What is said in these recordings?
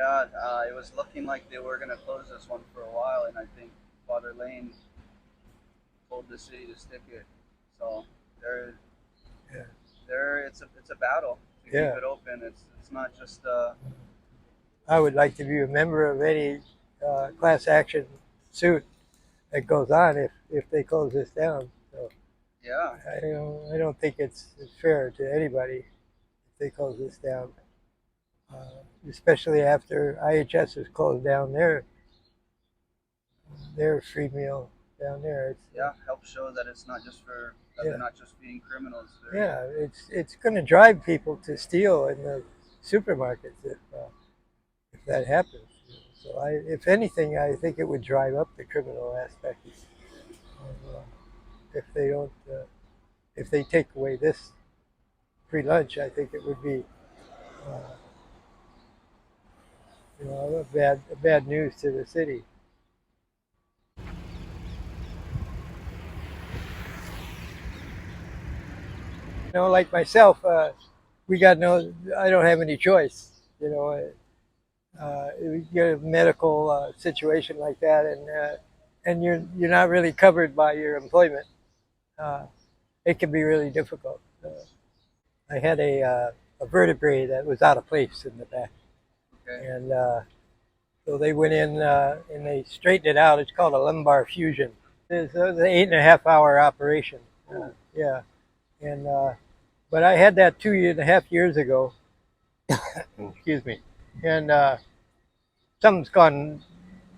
Yeah, it was looking like they were gonna close this one for a while, and I think Father Lane told the city to stick it. So they're Yeah. it's a battle to keep Yeah. it open. It's not just I would like to be a member of any class action suit that goes on if they close this down. So yeah. I don't think it's fair to anybody if they close this down, especially after IHS has closed down their free meal down there. Yeah, help show that it's not just for that they're Yeah, not just feeding criminals. They're yeah, it's going to drive people to steal in the supermarkets if that happens. So if anything, I think it would drive up the criminal aspect of, if they don't, if they take away this free lunch. I think it would be, uh, a bad news to the city. Like myself, we got no. I don't have any choice. You get a medical situation like that, and you're not really covered by your employment. Uh, it can be really difficult. I had a vertebrae that was out of place in the back, okay. and so they went in and they straightened it out. It's called a lumbar fusion. It was an 8.5 hour operation. Yeah, and but I had that 2.5 years ago. Excuse me, and something's gone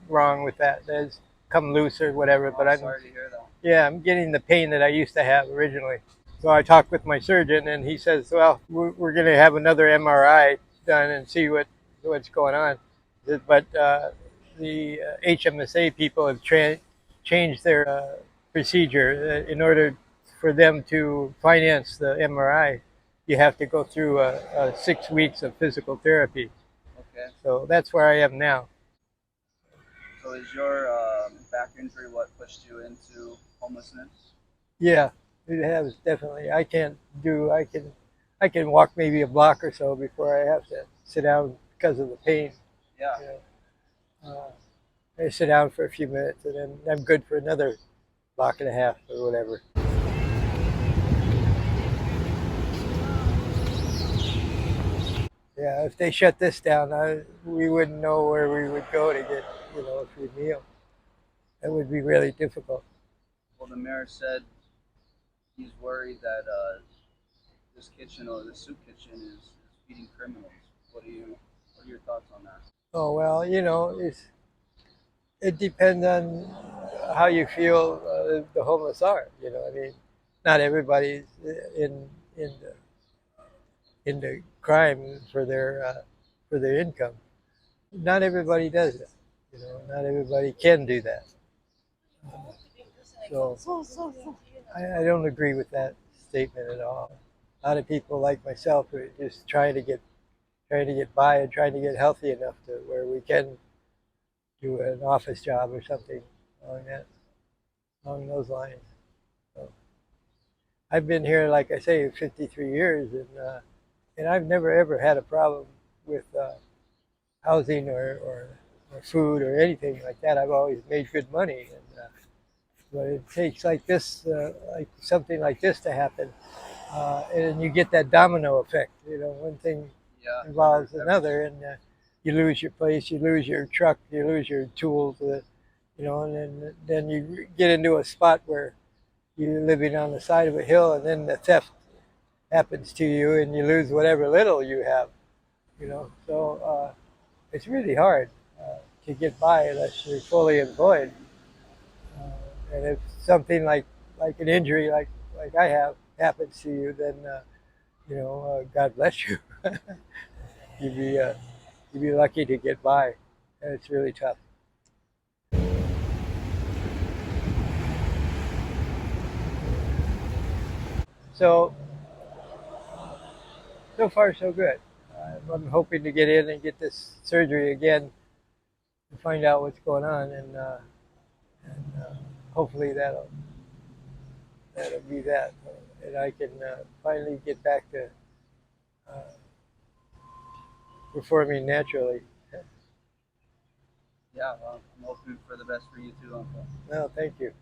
wrong with that. It's come loose or whatever. Oh, But I'm I'm sorry to hear that. yeah, I'm getting the pain that I used to have originally. So I talked with my surgeon, and he says, "Well, we're going to have another MRI done and see what's going on." But the HMSA people have changed their procedure in order for them to finance the MRI. You have to go through 6 weeks of physical therapy. Okay. So that's where I am now. So is your back injury what pushed you into homelessness? Yeah, it has definitely. I can walk maybe a block or so before I have to sit down because of the pain. Yeah. You I sit down for a few minutes and then I'm good for another block and a half or whatever. Yeah, if they shut this down, we wouldn't know where we would go to get a free meal. That would be really difficult. Well, the mayor said he's worried that this kitchen or the soup kitchen is feeding criminals. What are your thoughts on that? Oh well, it depends on how you feel the homeless are. I mean, not everybody's in into crime for their income. Not everybody does that. Not everybody can do that. So I don't agree with that statement at all. A lot of people like myself are just trying to get by and trying to get healthy enough to where we can do an office job or something along that along those lines. So I've been here, like I say, 53 years, and I've never ever had a problem with housing or food or anything like that. I've always made good money, but it takes like something like this to happen, and you get that domino effect. One thing Yeah, involves another, and you lose your place, you lose your truck, you lose your tools, and then you get into a spot where you're living on the side of a hill, and then the theft happens to you, and you lose whatever little you have. So it's really hard to get by unless you're fully employed. And if something like an injury like I have happens to you, then God bless you. you'd be uh, you'd be lucky to get by, and it's really tough. So so far so good. I'm hoping to get in and get this surgery again to find out what's going on, and hopefully that'll be that, and I can finally get back to uh, performing naturally. yeah, well, I'm hoping for the best for you too, Uncle. No, thank you.